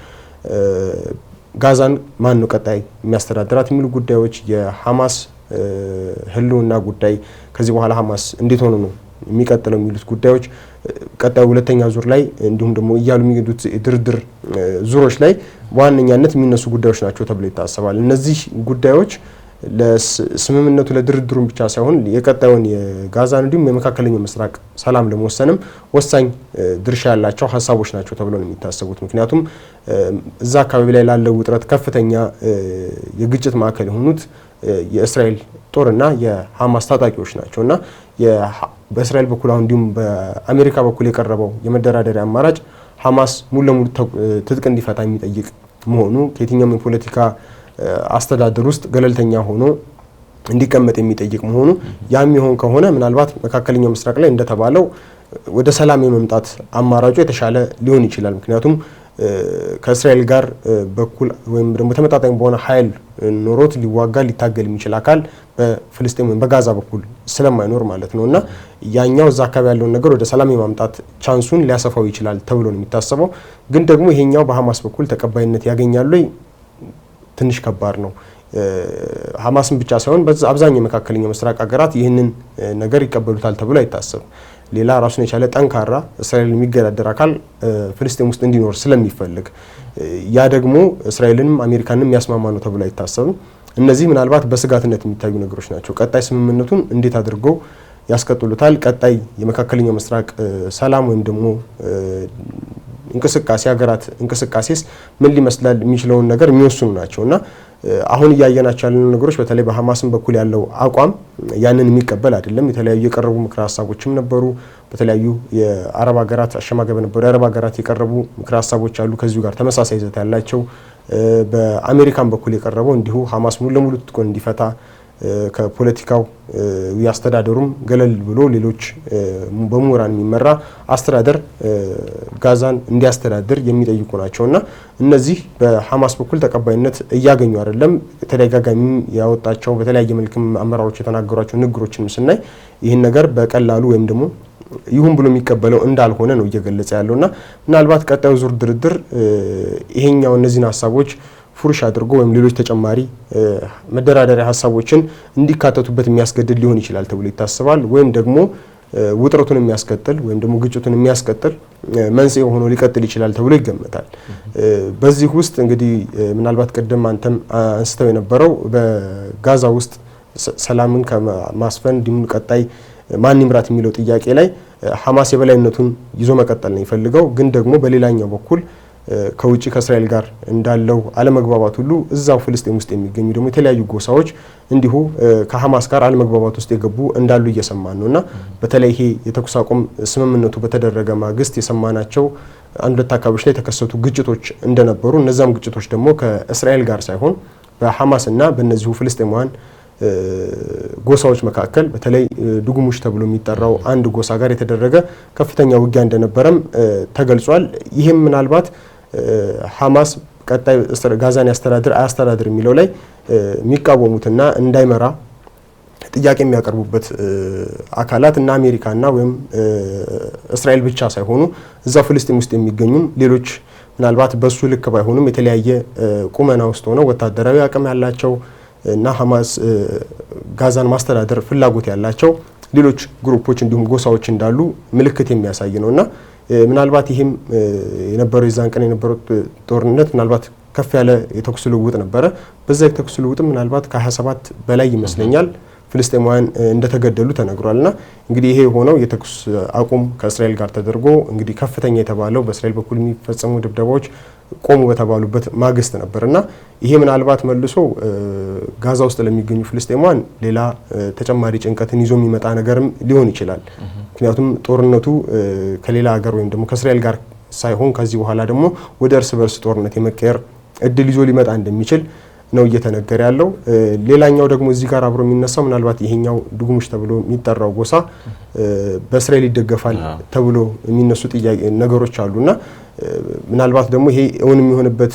ጋዛን ማን ነው ቀጣይ የሚያስተዳድራት የሚሉ ጉዳዮች፣ የሐማስ ህልውና ጉዳይ፣ ከዚህ በኋላ ሐማስ እንዴት ሆኖ ነው የሚቀጥለው የሚሉት ጉዳዮች ቀጣዩ ሁለተኛ ዙር ላይ እንዲሁም ደግሞ እያሉ የሚሄዱት ድርድር ዙሮች ላይ በዋነኛነት የሚነሱ ጉዳዮች ናቸው ተብሎ ይታሰባል። እነዚህ ጉዳዮች ለስምምነቱ ለድርድሩም ብቻ ሳይሆን የቀጣዩን የጋዛን እንዲሁም የመካከለኛው ምስራቅ ሰላም ለመወሰንም ወሳኝ ድርሻ ያላቸው ሀሳቦች ናቸው ተብሎ ነው የሚታሰቡት። ምክንያቱም እዛ አካባቢ ላይ ላለው ውጥረት ከፍተኛ የግጭት ማዕከል የሆኑት የእስራኤል ጦርና የሐማስ ታጣቂዎች ናቸውና በእስራኤል በኩል አሁን እንዲሁም በአሜሪካ በኩል የቀረበው የመደራደሪያ አማራጭ ሐማስ ሙሉ ለሙሉ ትጥቅ እንዲፈታ የሚጠይቅ መሆኑ ከየትኛውም የፖለቲካ አስተዳደር ውስጥ ገለልተኛ ሆኖ እንዲቀመጥ የሚጠይቅ መሆኑ ያም ይሆን ከሆነ ምናልባት መካከለኛው ምስራቅ ላይ እንደተባለው ወደ ሰላም የመምጣት አማራጩ የተሻለ ሊሆን ይችላል። ምክንያቱም ከእስራኤል ጋር በኩል ወይም ደግሞ ተመጣጣኝ በሆነ ኃይል ኖሮት ሊዋጋ ሊታገል የሚችል አካል በፍልስጤም ወይም በጋዛ በኩል ስለማይኖር ማለት ነውና ያኛው እዛ አካባቢ ያለውን ነገር ወደ ሰላም የማምጣት ቻንሱን ሊያሰፋው ይችላል ተብሎ ነው የሚታሰበው። ግን ደግሞ ይሄኛው በሐማስ በኩል ተቀባይነት ያገኛሉ ትንሽ ከባድ ነው። ሐማስን ብቻ ሳይሆን አብዛኛው የመካከለኛው ምስራቅ ሀገራት ይህንን ነገር ይቀበሉታል ተብሎ አይታሰብም። ሌላ ራሱን የቻለ ጠንካራ እስራኤልን የሚገዳደር አካል ፍልስጤም ውስጥ እንዲኖር ስለሚፈልግ ያ ደግሞ እስራኤልንም አሜሪካንም የሚያስማማ ነው ተብሎ አይታሰብም። እነዚህ ምናልባት በስጋትነት የሚታዩ ነገሮች ናቸው። ቀጣይ ስምምነቱን እንዴት አድርገው ያስቀጥሉታል? ቀጣይ የመካከለኛው ምስራቅ ሰላም ወይም ደግሞ እንቅስቃሴ ሀገራት እንቅስቃሴስ ምን ሊመስላል የሚችለውን ነገር የሚወስኑ ናቸውና አሁን እያየናቸው ያሉ ነገሮች በተለይ በሐማስን በኩል ያለው አቋም ያንን የሚቀበል አይደለም። የተለያዩ የቀረቡ ምክረ ሀሳቦችም ነበሩ። በተለያዩ የአረብ ሀገራት አሸማጋይ በነበሩ የአረብ ሀገራት የቀረቡ ምክረ ሀሳቦች አሉ ከዚሁ ጋር ተመሳሳይ ይዘት ያላቸው። በአሜሪካን በኩል የቀረበው እንዲሁ ሐማስ ሙሉ ለሙሉ ትጥቁን እንዲፈታ ከፖለቲካው ያስተዳደሩም ገለል ብሎ ሌሎች በምሁራን የሚመራ አስተዳደር ጋዛን እንዲያስተዳድር የሚጠይቁ ናቸውና እነዚህ በሐማስ በኩል ተቀባይነት እያገኙ አይደለም። ተደጋጋሚ ያወጣቸው በተለያየ መልክም አመራሮች የተናገሯቸው ንግግሮችን ስናይ ይህን ነገር በቀላሉ ወይም ደግሞ ይሁን ብሎ የሚቀበለው እንዳልሆነ ነው እየገለጸ ያለውና ምናልባት ቀጣዩ ዙር ድርድር ይሄኛው እነዚህን ሀሳቦች ፉርሽ አድርጎ ወይም ሌሎች ተጨማሪ መደራደሪያ ሀሳቦችን እንዲካተቱበት የሚያስገድድ ሊሆን ይችላል ተብሎ ይታሰባል። ወይም ደግሞ ውጥረቱን የሚያስቀጥል ወይም ደግሞ ግጭቱን የሚያስቀጥል መንስኤ ሆኖ ሊቀጥል ይችላል ተብሎ ይገመታል። በዚህ ውስጥ እንግዲህ ምናልባት ቀደም አንተም አንስተው የነበረው በጋዛ ውስጥ ሰላምን ከማስፈን እንዲሁም ቀጣይ ማን ይምራት የሚለው ጥያቄ ላይ ሐማስ የበላይነቱን ይዞ መቀጠል ነው የሚፈልገው። ግን ደግሞ በሌላኛው በኩል ከውጪ ከእስራኤል ጋር እንዳለው አለመግባባት ሁሉ እዛው ፍልስጤም ውስጥ የሚገኙ ደግሞ የተለያዩ ጎሳዎች እንዲሁ ከሐማስ ጋር አለመግባባት ውስጥ የገቡ እንዳሉ እየሰማን ነውና በተለይ ይሄ የተኩስ አቁም ስምምነቱ በተደረገ ማግስት የሰማናቸው አንድ ሁለት አካባቢዎች ላይ የተከሰቱ ግጭቶች እንደነበሩ እነዛም ግጭቶች ደግሞ ከእስራኤል ጋር ሳይሆን በሐማስና በእነዚሁ ፍልስጤማውያን ጎሳዎች መካከል በተለይ ዱጉሙሽ ተብሎ የሚጠራው አንድ ጎሳ ጋር የተደረገ ከፍተኛ ውጊያ እንደነበረም ተገልጿል። ይህም ምናልባት ሐማስ ቀጣይ ጋዛን ያስተዳድር አያስተዳድር የሚለው ላይ የሚቃወሙትና እንዳይመራ ጥያቄ የሚያቀርቡበት አካላት እና አሜሪካና ወይም እስራኤል ብቻ ሳይሆኑ እዛው ፍልስጤም ውስጥ የሚገኙም ሌሎች ምናልባት በሱ ልክ ባይሆኑም የተለያየ ቁመና ውስጥ ሆነው ወታደራዊ አቅም ያላቸው እና ሐማስ ጋዛን ማስተዳደር ፍላጎት ያላቸው ሌሎች ግሩፖች እንዲሁም ጎሳዎች እንዳሉ ምልክት የሚያሳይ ነውና ምናልባት ይህም የነበረው የዛን ቀን የነበረው ጦርነት ምናልባት ከፍ ያለ የተኩስ ልውውጥ ነበረ። በዛ የተኩስ ልውውጥ ምናልባት ከ27 በላይ ይመስለኛል ፍልስጤማውያን እንደተገደሉ ተነግሯልና እንግዲህ ይሄ የሆነው የተኩስ አቁም ከእስራኤል ጋር ተደርጎ እንግዲህ ከፍተኛ የተባለው በእስራኤል በኩል የሚፈጸሙ ድብደባዎች ቆሙ በተባሉበት ማግስት ነበርና ይሄ ምናልባት መልሶ ጋዛ ውስጥ ለሚገኙ ፍልስጤማውያን ሌላ ተጨማሪ ጭንቀትን ይዞ የሚመጣ ነገርም ሊሆን ይችላል። ምክንያቱም ጦርነቱ ከሌላ ሀገር ወይም ደግሞ ከእስራኤል ጋር ሳይሆን ከዚህ በኋላ ደግሞ ወደ እርስ በርስ ጦርነት የመቀየር እድል ይዞ ሊመጣ እንደሚችል ነው እየተነገረ ያለው። ሌላኛው ደግሞ እዚህ ጋር አብሮ የሚነሳው ምናልባት ይሄኛው ዱጉሙሽ ተብሎ የሚጠራው ጎሳ በእስራኤል ይደገፋል ተብሎ የሚነሱ ጥያቄ ነገሮች አሉና ምናልባት ደግሞ ይሄ እውን የሚሆንበት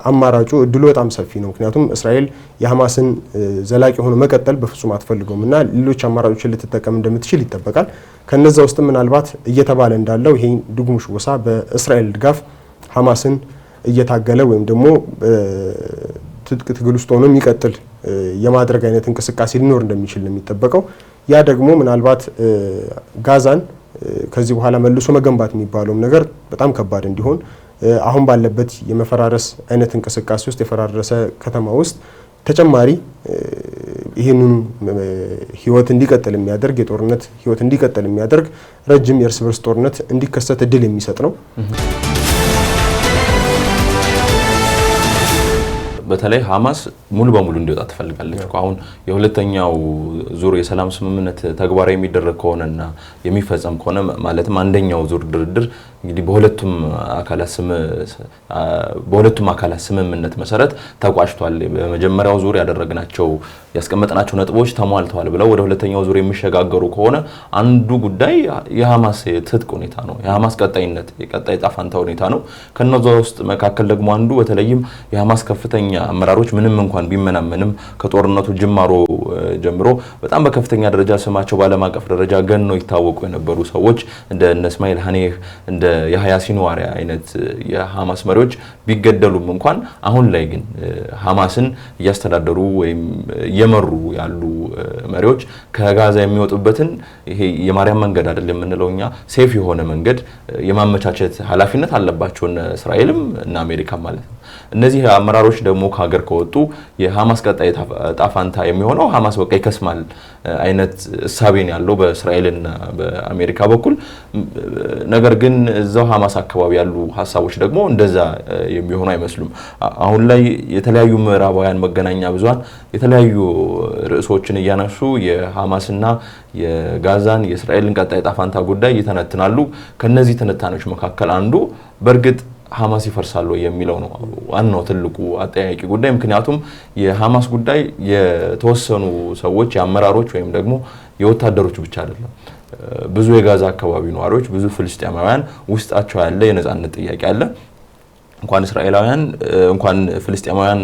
አማራጩ እድሉ በጣም ሰፊ ነው። ምክንያቱም እስራኤል የሐማስን ዘላቂ ሆኖ መቀጠል በፍጹም አትፈልገውምና ሌሎች አማራጮችን ልትጠቀም እንደምትችል ይጠበቃል። ከነዛ ውስጥ ምናልባት እየተባለ እንዳለው ይሄ ዱጉሙሽ ጎሳ በእስራኤል ድጋፍ ሐማስን እየታገለ ወይም ደግሞ ትግል ውስጥ ሆኖ የሚቀጥል የማድረግ አይነት እንቅስቃሴ ሊኖር እንደሚችል ነው የሚጠበቀው። ያ ደግሞ ምናልባት ጋዛን ከዚህ በኋላ መልሶ መገንባት የሚባለውም ነገር በጣም ከባድ እንዲሆን አሁን ባለበት የመፈራረስ አይነት እንቅስቃሴ ውስጥ የፈራረሰ ከተማ ውስጥ ተጨማሪ ይህንን ህይወት እንዲቀጥል የሚያደርግ የጦርነት ህይወት እንዲቀጥል የሚያደርግ ረጅም የእርስ በርስ ጦርነት እንዲከሰት እድል የሚሰጥ ነው። በተለይ ሐማስ ሙሉ በሙሉ እንዲወጣ ትፈልጋለች። አሁን የሁለተኛው ዙር የሰላም ስምምነት ተግባራዊ የሚደረግ ከሆነና የሚፈጸም ከሆነ ማለትም አንደኛው ዙር ድርድር እንግዲህ በሁለቱም አካላት ስምምነት መሰረት ተቋጭቷል። በመጀመሪያው ዙር ያስቀመጥናቸው ነጥቦች ተሟልተዋል ብለው ወደ ሁለተኛው ዙር የሚሸጋገሩ ከሆነ አንዱ ጉዳይ የሐማስ ትጥቅ ሁኔታ ነው። የሐማስ ቀጣይ ጣፋንታ ሁኔታ ነው። ከነዛ ውስጥ መካከል ደግሞ አንዱ በተለይም የሐማስ ከፍተኛ አመራሮች ምንም እንኳን ቢመናመንም ከጦርነቱ ጅማሮ ጀምሮ በጣም በከፍተኛ ደረጃ ስማቸው በዓለም አቀፍ ደረጃ ገነው ይታወቁ የነበሩ ሰዎች እንደ እስማኤል ሀኒህ እንደ የህያ ሲንዋር አይነት የሐማስ መሪዎች ቢገደሉም እንኳን አሁን ላይ ግን ሐማስን እያስተዳደሩ ወይም እየመሩ ያሉ መሪዎች ከጋዛ የሚወጡበትን ይሄ የማርያም መንገድ አይደለም የምንለውኛ ሴፍ የሆነ መንገድ የማመቻቸት ኃላፊነት አለባቸው እስራኤልም እና አሜሪካ ማለት ነው። እነዚህ አመራሮች ደግሞ ከሀገር ከወጡ የሐማስ ቀጣይ ጣፋንታ የሚሆነው ሐማስ በቃ ይከስማል አይነት እሳቤን ያለው በእስራኤልና በአሜሪካ በኩል። ነገር ግን እዛው ሐማስ አካባቢ ያሉ ሐሳቦች ደግሞ እንደዛ የሚሆኑ አይመስሉም። አሁን ላይ የተለያዩ ምዕራባውያን መገናኛ ብዙሃን የተለያዩ ርዕሶችን እያነሱ የሐማስና የጋዛን የእስራኤልን ቀጣይ ጣፋንታ ጉዳይ ይተነትናሉ። ከነዚህ ትንታኔዎች መካከል አንዱ በእርግጥ ሐማስ ይፈርሳል የሚለው ነው ዋናው ትልቁ አጠያቂ ጉዳይ። ምክንያቱም የሐማስ ጉዳይ የተወሰኑ ሰዎች የአመራሮች ወይም ደግሞ የወታደሮች ብቻ አይደለም። ብዙ የጋዛ አካባቢ ነዋሪዎች፣ ብዙ ፍልስጤማውያን ውስጣቸው ያለ የነጻነት ጥያቄ አለ። እንኳን እስራኤላውያን እንኳን ፍልስጤማውያን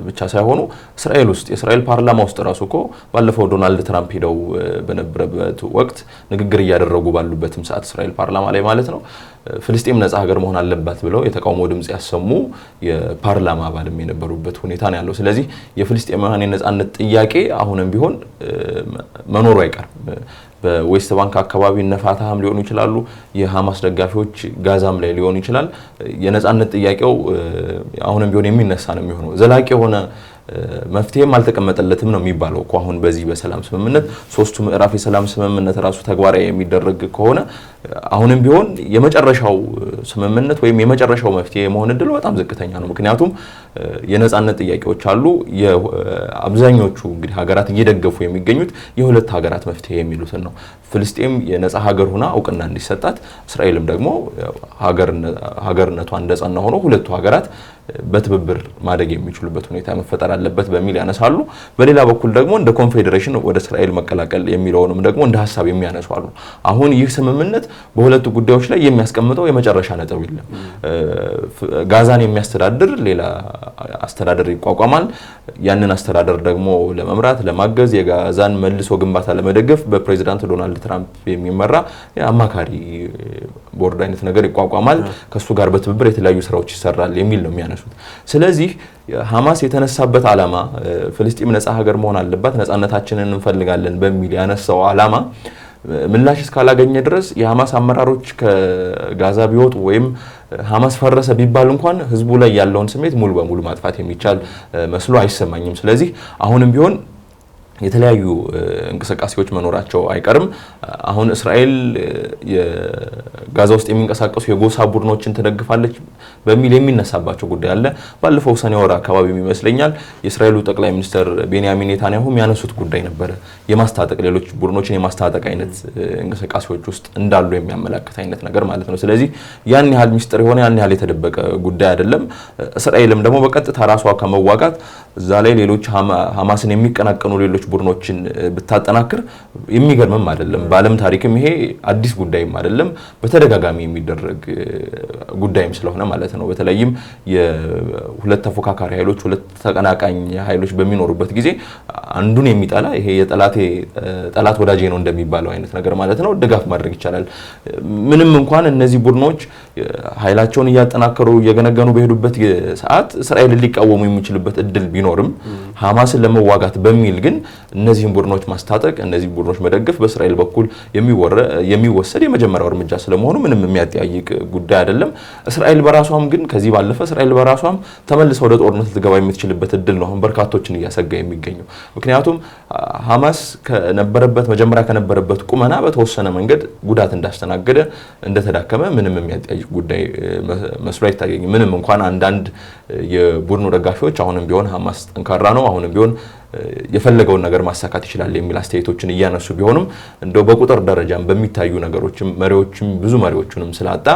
ብቻ ሳይሆኑ እስራኤል ውስጥ የእስራኤል ፓርላማ ውስጥ ራሱ እኮ ባለፈው ዶናልድ ትራምፕ ሄደው በነበረበት ወቅት ንግግር እያደረጉ ባሉበትም ሰዓት እስራኤል ፓርላማ ላይ ማለት ነው ፍልስጤም ነጻ ሀገር መሆን አለባት ብለው የተቃውሞ ድምጽ ያሰሙ የፓርላማ አባልም የነበሩበት ሁኔታ ነው ያለው። ስለዚህ የፍልስጤማውያን የነጻነት ጥያቄ አሁንም ቢሆን መኖሩ አይቀርም። በዌስት ባንክ አካባቢ ነፋታም ሊሆኑ ይችላሉ፣ የሐማስ ደጋፊዎች ጋዛም ላይ ሊሆኑ ይችላል። የነጻነት ጥያቄው አሁንም ቢሆን የሚነሳ ነው የሚሆነው። ዘላቂ የሆነ መፍትሄም አልተቀመጠለትም ነው የሚባለው እኮ አሁን በዚህ በሰላም ስምምነት ሶስቱ ምዕራፍ የሰላም ስምምነት ራሱ ተግባራዊ የሚደረግ ከሆነ አሁንም ቢሆን የመጨረሻው ስምምነት ወይም የመጨረሻው መፍትሄ የመሆን እድሉ በጣም ዝቅተኛ ነው። ምክንያቱም የነጻነት ጥያቄዎች አሉ። የአብዛኞቹ እንግዲህ ሀገራት እየደገፉ የሚገኙት የሁለት ሀገራት መፍትሄ የሚሉትን ነው። ፍልስጤም የነጻ ሀገር ሆና እውቅና እንዲሰጣት፣ እስራኤልም ደግሞ ሀገርነቷ እንደጸና ሆኖ ሁለቱ ሀገራት በትብብር ማደግ የሚችሉበት ሁኔታ መፈጠር አለበት በሚል ያነሳሉ። በሌላ በኩል ደግሞ እንደ ኮንፌዴሬሽን ወደ እስራኤል መቀላቀል የሚለውንም ደግሞ እንደ ሀሳብ የሚያነሱ አሉ። አሁን ይህ ስምምነት በሁለቱ ጉዳዮች ላይ የሚያስቀምጠው የመጨረሻ ነጥብ የለም። ጋዛን የሚያስተዳድር ሌላ አስተዳደር ይቋቋማል። ያንን አስተዳደር ደግሞ ለመምራት ለማገዝ፣ የጋዛን መልሶ ግንባታ ለመደገፍ በፕሬዚዳንት ዶናልድ ትራምፕ የሚመራ የአማካሪ ቦርድ አይነት ነገር ይቋቋማል። ከሱ ጋር በትብብር የተለያዩ ስራዎች ይሰራል የሚል ነው የሚያነሱት። ስለዚህ ሐማስ የተነሳበት ዓላማ ፍልስጤም ነጻ ሀገር መሆን አለባት፣ ነጻነታችንን እንፈልጋለን በሚል ያነሳው ዓላማ ምላሽ እስካላገኘ ድረስ የሐማስ አመራሮች ከጋዛ ቢወጡ ወይም ሐማስ ፈረሰ ቢባል እንኳን ህዝቡ ላይ ያለውን ስሜት ሙሉ በሙሉ ማጥፋት የሚቻል መስሎ አይሰማኝም። ስለዚህ አሁንም ቢሆን የተለያዩ እንቅስቃሴዎች መኖራቸው አይቀርም። አሁን እስራኤል የጋዛ ውስጥ የሚንቀሳቀሱ የጎሳ ቡድኖችን ትደግፋለች በሚል የሚነሳባቸው ጉዳይ አለ። ባለፈው ሰኔ ወር አካባቢ ይመስለኛል የእስራኤሉ ጠቅላይ ሚኒስትር ቤንያሚን ኔታንያሁ ያነሱት ጉዳይ ነበረ። የማስታጠቅ ሌሎች ቡድኖችን የማስታጠቅ አይነት እንቅስቃሴዎች ውስጥ እንዳሉ የሚያመላክት አይነት ነገር ማለት ነው። ስለዚህ ያን ያህል ሚስጥር የሆነ ያን ያህል የተደበቀ ጉዳይ አይደለም። እስራኤልም ደግሞ በቀጥታ ራሷ ከመዋጋት እዛ ላይ ሌሎች ሐማስን የሚቀናቀኑ ሌሎች ቡድኖችን ብታጠናክር የሚገርምም አይደለም። በዓለም ታሪክም ይሄ አዲስ ጉዳይም አይደለም። በተደጋጋሚ የሚደረግ ጉዳይም ስለሆነ ማለት ነው። በተለይም የሁለት ተፎካካሪ ኃይሎች ሁለት ተቀናቃኝ ኃይሎች በሚኖሩበት ጊዜ አንዱን የሚጠላ ይሄ ጠላት ወዳጄ ነው እንደሚባለው አይነት ነገር ማለት ነው ድጋፍ ማድረግ ይቻላል። ምንም እንኳን እነዚህ ቡድኖች ኃይላቸውን እያጠናከሩ እየገነገኑ በሄዱበት ሰዓት እስራኤልን ሊቃወሙ የሚችልበት እድል ቢኖርም ሐማስን ለመዋጋት በሚል ግን እነዚህን ቡድኖች ማስታጠቅ፣ እነዚህ ቡድኖች መደገፍ በእስራኤል በኩል የሚወሰድ የመጀመሪያው እርምጃ ስለመሆኑ ምንም የሚያጠያይቅ ጉዳይ አይደለም። እስራኤል በራሷ በራሷም ግን ከዚህ ባለፈ እስራኤል በራሷም ተመልሰው ወደ ጦርነት ልትገባ የምትችልበት እድል ነው አሁን በርካቶችን እያሰጋ የሚገኘው። ምክንያቱም ሐማስ መጀመሪያ ከነበረበት ቁመና በተወሰነ መንገድ ጉዳት እንዳስተናገደ እንደተዳከመ ምንም የሚያጠያይቅ ጉዳይ መስሎ አይታየኝም። ምንም እንኳን አንዳንድ የቡድኑ ደጋፊዎች አሁንም ቢሆን ሐማስ ጠንካራ ነው፣ አሁንም ቢሆን የፈለገውን ነገር ማሳካት ይችላል የሚል አስተያየቶችን እያነሱ ቢሆንም እንደው በቁጥር ደረጃም በሚታዩ ነገሮችም ብዙ መሪዎቹንም ስላጣ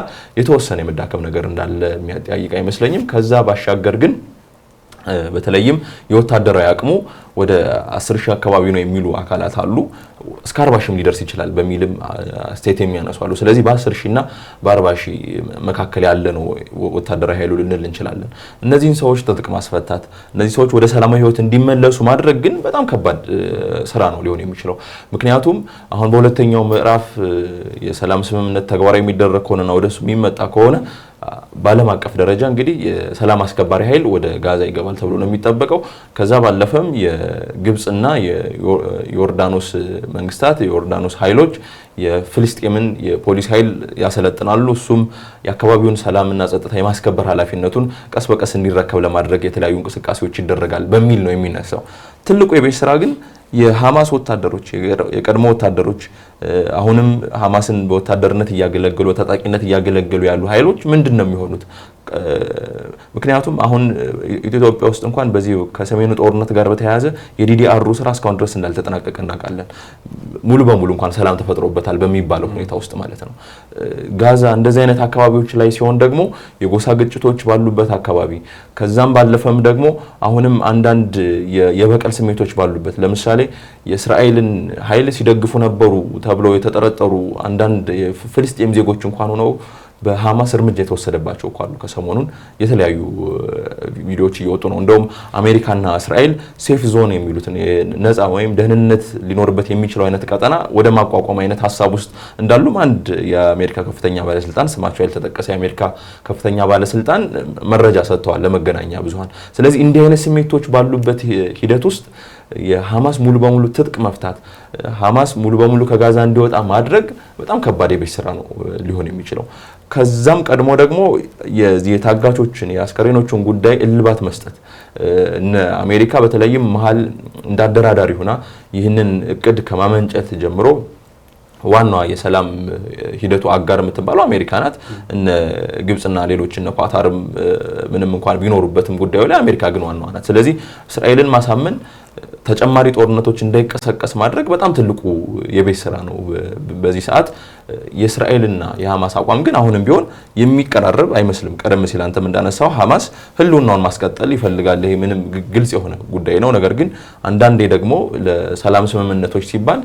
የተወሰነ የመዳከም ነገር እንዳለ የሚያጠያይቅ አይመስለኝም። ከዛ ባሻገር ግን በተለይም የወታደራዊ አቅሙ ወደ 10,000 አካባቢ ነው የሚሉ አካላት አሉ። እስከ 40,000 ሊደርስ ይችላል በሚልም ስቴት የሚያነሱ አሉ። ስለዚህ በ10,000 እና በ40,000 መካከል ያለ ነው ወታደራዊ ኃይሉ ልንል እንችላለን። እነዚህን ሰዎች ትጥቅ ማስፈታት፣ እነዚህ ሰዎች ወደ ሰላማዊ ህይወት እንዲመለሱ ማድረግ ግን በጣም ከባድ ስራ ነው ሊሆን የሚችለው። ምክንያቱም አሁን በሁለተኛው ምዕራፍ የሰላም ስምምነት ተግባራዊ የሚደረግ ከሆነና ወደሱ የሚመጣ ከሆነ በዓለም አቀፍ ደረጃ እንግዲህ የሰላም አስከባሪ ኃይል ወደ ጋዛ ይገባል ተብሎ ነው የሚጠበቀው። ከዛ ባለፈም የግብጽና የዮርዳኖስ መንግስታት የዮርዳኖስ ኃይሎች የፍልስጤምን የፖሊስ ኃይል ያሰለጥናሉ። እሱም የአካባቢውን ሰላምና ጸጥታ የማስከበር ኃላፊነቱን ቀስ በቀስ እንዲረከብ ለማድረግ የተለያዩ እንቅስቃሴዎች ይደረጋል በሚል ነው የሚነሳው። ትልቁ የቤት ስራ ግን የሐማስ ወታደሮች የቀድሞ ወታደሮች አሁንም ሐማስን በወታደርነት እያገለገሉ በታጣቂነት እያገለገሉ ያሉ ኃይሎች ምንድነው የሚሆኑት? ምክንያቱም አሁን ኢትዮጵያ ውስጥ እንኳን በዚህ ከሰሜኑ ጦርነት ጋር በተያያዘ የዲዲአር ስራ እስካሁን ድረስ እንዳልተጠናቀቀ እናውቃለን። ሙሉ በሙሉ እንኳን ሰላም ተፈጥሮበታል በሚባለው ሁኔታ ውስጥ ማለት ነው። ጋዛ እንደዚህ አይነት አካባቢዎች ላይ ሲሆን ደግሞ የጎሳ ግጭቶች ባሉበት አካባቢ ከዛም ባለፈም ደግሞ አሁንም አንዳንድ የበቀል ስሜቶች ባሉበት ለምሳሌ የእስራኤልን ኃይል ሲደግፉ ነበሩ ተብለው የተጠረጠሩ አንዳንድ የፍልስጤም ዜጎች እንኳን ሆነው በሐማስ እርምጃ የተወሰደባቸው አሉ። ከሰሞኑን የተለያዩ ቪዲዮዎች እየወጡ ነው። እንደውም አሜሪካና እስራኤል ሴፍ ዞን የሚሉትን ነፃ ወይም ደህንነት ሊኖርበት የሚችለው አይነት ቀጠና ወደ ማቋቋም አይነት ሐሳብ ውስጥ እንዳሉም አንድ የአሜሪካ ከፍተኛ ባለስልጣን ስማቸው ያልተጠቀሰ የአሜሪካ ከፍተኛ ባለስልጣን መረጃ ሰጥተዋል ለመገናኛ ብዙሃን። ስለዚህ እንዲህ አይነት ስሜቶች ባሉበት ሂደት ውስጥ የሐማስ ሙሉ በሙሉ ትጥቅ መፍታት ሐማስ ሙሉ በሙሉ ከጋዛ እንዲወጣ ማድረግ በጣም ከባድ የቤት ስራ ነው ሊሆን የሚችለው። ከዛም ቀድሞ ደግሞ የታጋቾችን የአስከሬኖችን ጉዳይ እልባት መስጠት እነ አሜሪካ በተለይም መሃል እንዳደራዳሪ ሆና ይህንን እቅድ ከማመንጨት ጀምሮ ዋናዋ የሰላም ሂደቱ አጋር የምትባለው አሜሪካ ናት። እነ ግብጽና ሌሎች እነ ኳታርም ምንም እንኳን ቢኖሩበትም ጉዳዩ ላይ አሜሪካ ግን ዋናዋ ናት። ስለዚህ እስራኤልን ማሳመን ተጨማሪ ጦርነቶች እንዳይቀሰቀስ ማድረግ በጣም ትልቁ የቤት ስራ ነው በዚህ ሰዓት። የእስራኤልና የሐማስ አቋም ግን አሁንም ቢሆን የሚቀራረብ አይመስልም። ቀደም ሲል አንተም እንዳነሳው ሐማስ ህልውናውን ማስቀጠል ይፈልጋል። ይሄ ምንም ግልጽ የሆነ ጉዳይ ነው። ነገር ግን አንዳንዴ ደግሞ ለሰላም ስምምነቶች ሲባል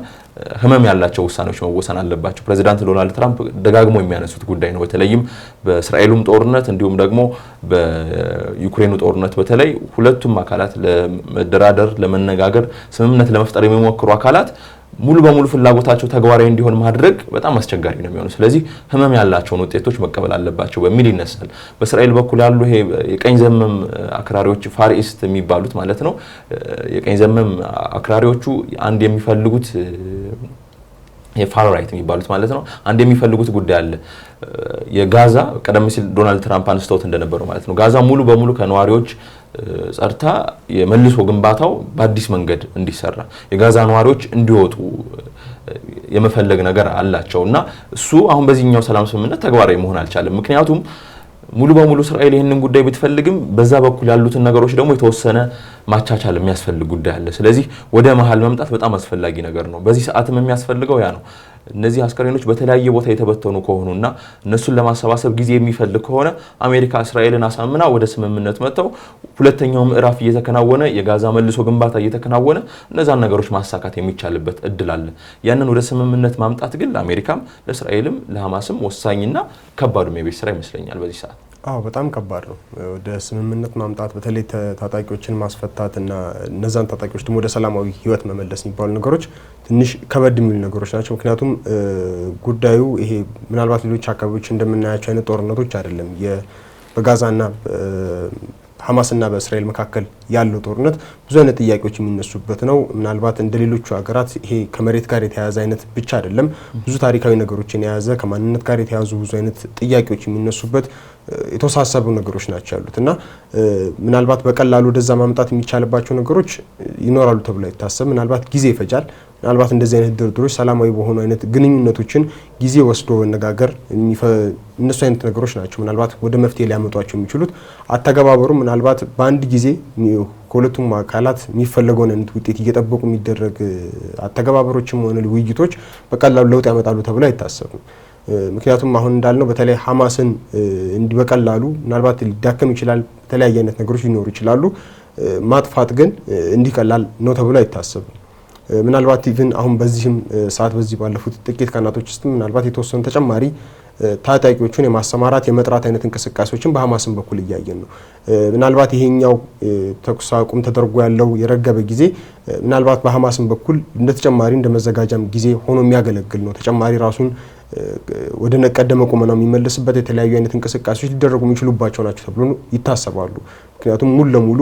ህመም ያላቸው ውሳኔዎች መወሰን አለባቸው። ፕሬዚዳንት ዶናልድ ትራምፕ ደጋግሞ የሚያነሱት ጉዳይ ነው። በተለይም በእስራኤሉም ጦርነት እንዲሁም ደግሞ በዩክሬኑ ጦርነት በተለይ ሁለቱም አካላት ለመደራደር ለመነጋገር ስምምነት ለመፍጠር የሚሞክሩ አካላት ሙሉ በሙሉ ፍላጎታቸው ተግባራዊ እንዲሆን ማድረግ በጣም አስቸጋሪ ነው የሚሆነው። ስለዚህ ህመም ያላቸውን ውጤቶች መቀበል አለባቸው በሚል ይነሳል። በእስራኤል በኩል ያሉ ይሄ የቀኝ ዘመም አክራሪዎች ፋርኢስት የሚባሉት ማለት ነው። የቀኝ ዘመም አክራሪዎቹ አንድ የሚፈልጉት የፋር ራይት የሚባሉት ማለት ነው። አንድ የሚፈልጉት ጉዳይ አለ። የጋዛ ቀደም ሲል ዶናልድ ትራምፕ አንስተውት እንደነበረው ማለት ነው ጋዛ ሙሉ በሙሉ ከነዋሪዎች ጸርታ የመልሶ ግንባታው በአዲስ መንገድ እንዲሰራ የጋዛ ነዋሪዎች እንዲወጡ የመፈለግ ነገር አላቸውና እሱ አሁን በዚህኛው ሰላም ስምምነት ተግባራዊ መሆን አልቻለም። ምክንያቱም ሙሉ በሙሉ እስራኤል ይሄንን ጉዳይ ብትፈልግም በዛ በኩል ያሉትን ነገሮች ደግሞ የተወሰነ ማቻቻል የሚያስፈልግ ጉዳይ አለ። ስለዚህ ወደ መሃል መምጣት በጣም አስፈላጊ ነገር ነው። በዚህ ሰዓትም የሚያስፈልገው ያ ነው። እነዚህ አስከሬኖች በተለያየ ቦታ የተበተኑ ከሆኑና እነሱን ለማሰባሰብ ጊዜ የሚፈልግ ከሆነ አሜሪካ እስራኤልን አሳምና ወደ ስምምነት መጥተው ሁለተኛው ምዕራፍ እየተከናወነ የጋዛ መልሶ ግንባታ እየተከናወነ እነዛን ነገሮች ማሳካት የሚቻልበት እድል አለ። ያንን ወደ ስምምነት ማምጣት ግን ለአሜሪካም ለእስራኤልም ለሐማስም ወሳኝና ከባዱም የቤት ስራ ይመስለኛል በዚህ ሰዓት። አዎ በጣም ከባድ ነው ወደ ስምምነት ማምጣት፣ በተለይ ታጣቂዎችን ማስፈታት እና እነዛን ታጣቂዎች ደግሞ ወደ ሰላማዊ ህይወት መመለስ የሚባሉ ነገሮች ትንሽ ከበድ የሚሉ ነገሮች ናቸው። ምክንያቱም ጉዳዩ ይሄ ምናልባት ሌሎች አካባቢዎች እንደምናያቸው አይነት ጦርነቶች አይደለም። በጋዛና ሐማስና በእስራኤል መካከል ያለው ጦርነት ብዙ አይነት ጥያቄዎች የሚነሱበት ነው። ምናልባት እንደሌሎቹ ሀገራት ይሄ ከመሬት ጋር የተያያዘ አይነት ብቻ አይደለም። ብዙ ታሪካዊ ነገሮችን የያዘ ከማንነት ጋር የተያያዙ ብዙ አይነት ጥያቄዎች የሚነሱበት የተወሳሰቡ ነገሮች ናቸው ያሉት እና ምናልባት በቀላሉ ወደዛ ማምጣት የሚቻልባቸው ነገሮች ይኖራሉ ተብሎ አይታሰብ። ምናልባት ጊዜ ይፈጃል። ምናልባት እንደዚህ አይነት ድርድሮች ሰላማዊ በሆኑ አይነት ግንኙነቶችን ጊዜ ወስዶ መነጋገር እነሱ አይነት ነገሮች ናቸው ምናልባት ወደ መፍትሄ ሊያመጧቸው የሚችሉት። አተገባበሩ ምናልባት በአንድ ጊዜ ከሁለቱም አካላት የሚፈለገውን አይነት ውጤት እየጠበቁ የሚደረግ አተገባበሮችም ሆነ ውይይቶች በቀላሉ ለውጥ ያመጣሉ ተብሎ አይታሰብም። ምክንያቱም አሁን እንዳልነው በተለይ ሐማስን እንዲህ በቀላሉ ምናልባት ሊዳከም ይችላል፣ በተለያየ አይነት ነገሮች ሊኖሩ ይችላሉ። ማጥፋት ግን እንዲህ ቀላል ነው ተብሎ አይታሰብም። ምናልባት ኢቭን አሁን በዚህም ሰዓት በዚህ ባለፉት ጥቂት ቀናቶች ውስጥ ምናልባት የተወሰኑ ተጨማሪ ታጣቂዎችን የማሰማራት የመጥራት አይነት እንቅስቃሴዎችን በሐማስም በኩል እያየን ነው። ምናልባት ይሄኛው ተኩስ አቁም ተደርጎ ያለው የረገበ ጊዜ ምናልባት በሐማስም በኩል እንደ ተጨማሪ እንደ መዘጋጃም ጊዜ ሆኖ የሚያገለግል ነው። ተጨማሪ ራሱን ወደ ቀደመ ቁመናው የሚመለስበት የተለያዩ አይነት እንቅስቃሴዎች ሊደረጉ የሚችሉባቸው ናቸው ተብሎ ይታሰባሉ። ምክንያቱም ሙሉ ለሙሉ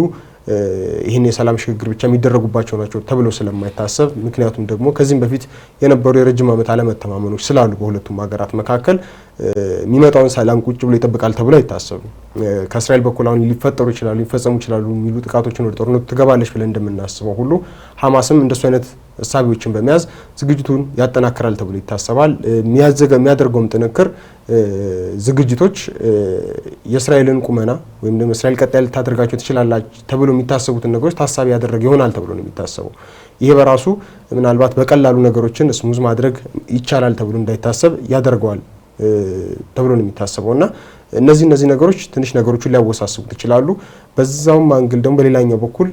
ይህን የሰላም ሽግግር ብቻ የሚደረጉባቸው ናቸው ተብሎ ስለማይታሰብ፣ ምክንያቱም ደግሞ ከዚህም በፊት የነበሩ የረጅም ዓመት አለመተማመኖች ስላሉ በሁለቱም ሀገራት መካከል የሚመጣውን ሰላም ቁጭ ብሎ ይጠብቃል ተብሎ አይታሰብም። ከእስራኤል በኩል አሁን ሊፈጠሩ ይችላሉ ሊፈጸሙ ይችላሉ የሚሉ ጥቃቶችን ወደ ጦርነቱ ትገባለች ብለን እንደምናስበው ሁሉ ሐማስም እንደሱ አይነት እሳቢዎችን በመያዝ ዝግጅቱን ያጠናክራል ተብሎ ይታሰባል። የሚያደርገውም ጥንክር ዝግጅቶች የእስራኤልን ቁመና ወይም ደግሞ እስራኤል ቀጣይ ልታደርጋቸው ትችላላች ተብሎ የሚታሰቡትን ነገሮች ታሳቢ ያደረገ ይሆናል ተብሎ ነው የሚታሰበው። ይሄ በራሱ ምናልባት በቀላሉ ነገሮችን ስሙዝ ማድረግ ይቻላል ተብሎ እንዳይታሰብ ያደርገዋል ተብሎ ነው የሚታሰበው እና እነዚህ ነገሮች ትንሽ ነገሮችን ሊያወሳስቡት ይችላሉ። በዛውም አንግል ደግሞ በሌላኛው በኩል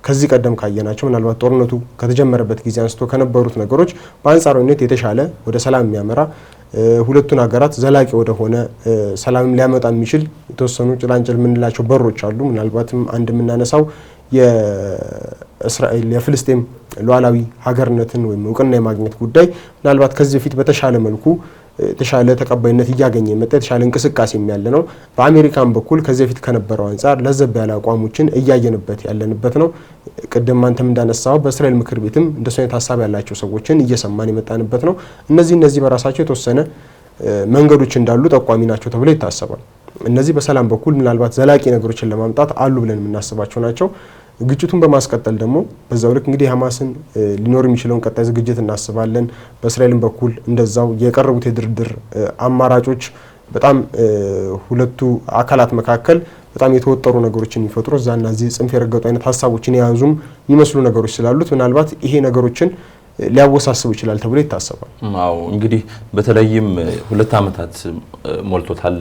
ከዚህ ቀደም ካየናቸው ምናልባት ጦርነቱ ከተጀመረበት ጊዜ አንስቶ ከነበሩት ነገሮች በአንጻራዊነት የተሻለ ወደ ሰላም የሚያመራ ሁለቱን ሀገራት ዘላቂ ወደሆነ ሰላም ሊያመጣ የሚችል የተወሰኑ ጭላንጭል የምንላቸው በሮች አሉ። ምናልባትም አንድ የምናነሳው የእስራኤል የፍልስጤም ሉዓላዊ ሀገርነትን ወይም እውቅና የማግኘት ጉዳይ ምናልባት ከዚህ በፊት በተሻለ መልኩ የተሻለ ተቀባይነት እያገኘ የመጣ የተሻለ እንቅስቃሴ ያለ ነው። በአሜሪካን በኩል ከዚህ በፊት ከነበረው አንጻር ለዘብ ያለ አቋሞችን እያየንበት ያለንበት ነው። ቅድም አንተም እንዳነሳው በእስራኤል ምክር ቤትም እንደሱ አይነት ሀሳብ ያላቸው ሰዎችን እየሰማን የመጣንበት ነው። እነዚህ በራሳቸው የተወሰነ መንገዶች እንዳሉ ጠቋሚ ናቸው ተብሎ ይታሰባል። እነዚህ በሰላም በኩል ምናልባት ዘላቂ ነገሮችን ለማምጣት አሉ ብለን የምናስባቸው ናቸው። ግጭቱን በማስቀጠል ደግሞ በዛው ልክ እንግዲህ ሐማስን ሊኖር የሚችለውን ቀጣይ ዝግጅት እናስባለን። በእስራኤልም በኩል እንደዛው የቀረቡት የድርድር አማራጮች በጣም ሁለቱ አካላት መካከል በጣም የተወጠሩ ነገሮችን የሚፈጥሩ እዛና እዚህ ጽንፍ የረገጡ አይነት ሀሳቦችን የያዙም የሚመስሉ ነገሮች ስላሉት ምናልባት ይሄ ነገሮችን ሊያወሳስብ ይችላል ተብሎ ይታሰባል። አዎ እንግዲህ በተለይም 2 ዓመታት ሞልቶታል።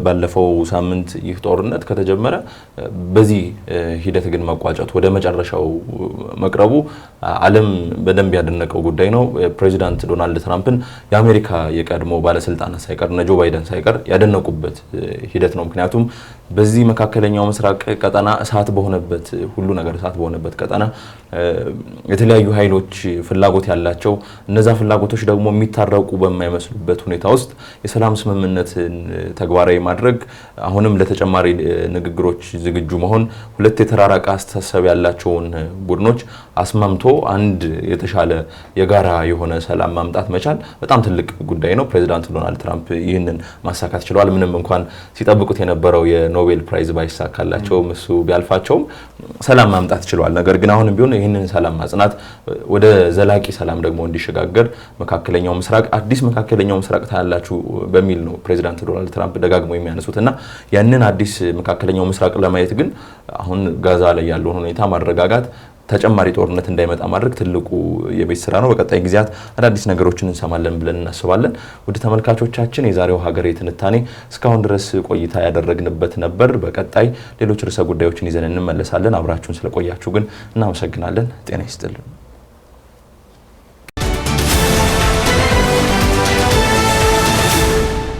ባለፈው ሳምንት ይህ ጦርነት ከተጀመረ በዚህ ሂደት ግን መቋጨቱ ወደ መጨረሻው መቅረቡ ዓለም በደንብ ያደነቀው ጉዳይ ነው። ፕሬዚዳንት ዶናልድ ትራምፕን የአሜሪካ የቀድሞ ባለስልጣናት ሳይቀር እነ ጆ ባይደን ሳይቀር ያደነቁበት ሂደት ነው። ምክንያቱም በዚህ መካከለኛው ምስራቅ ቀጠና እሳት በሆነበት ሁሉ ነገር እሳት በሆነበት ቀጠና የተለያዩ ኃይሎች ፍላጎት ያላቸው እነዛ ፍላጎቶች ደግሞ የሚታረቁ በማይመስሉበት ሁኔታ ውስጥ የሰላም ስምምነትን ተግባራዊ ማድረግ አሁንም ለተጨማሪ ንግግሮች ዝግጁ መሆን ሁለት የተራራቀ አስተሳሰብ ያላቸውን ቡድኖች አስማምቶ አንድ የተሻለ የጋራ የሆነ ሰላም ማምጣት መቻል በጣም ትልቅ ጉዳይ ነው። ፕሬዚዳንት ዶናልድ ትራምፕ ይህንን ማሳካት ችለዋል። ምንም እንኳን ሲጠብቁት የነበረው የኖቤል ፕራይዝ ባይሳካላቸውም እሱ ቢያልፋቸውም ሰላም ማምጣት ችለዋል። ነገር ግን አሁንም ቢሆን ይህንን ሰላም ማጽናት ወደ ዘላቂ ሰላም ደግሞ እንዲሸጋገር መካከለኛው ምስራቅ አዲስ መካከለኛው ምስራቅ ታያላችሁ በሚል ነው ፕሬዚዳንት ዶናልድ ትራምፕ ደጋግመው የሚያነሱትና ያንን አዲስ መካከለኛው ምስራቅ ለማየት ግን አሁን ጋዛ ላይ ያለውን ሁኔታ ማረጋጋት ተጨማሪ ጦርነት እንዳይመጣ ማድረግ ትልቁ የቤት ስራ ነው። በቀጣይ ጊዜያት አዳዲስ ነገሮችን እንሰማለን ብለን እናስባለን። ውድ ተመልካቾቻችን የዛሬው ሀገሬ ትንታኔ እስካሁን ድረስ ቆይታ ያደረግንበት ነበር። በቀጣይ ሌሎች ርዕሰ ጉዳዮችን ይዘን እንመለሳለን። አብራችሁን ስለቆያችሁ ግን እናመሰግናለን። ጤና ይስጥልን።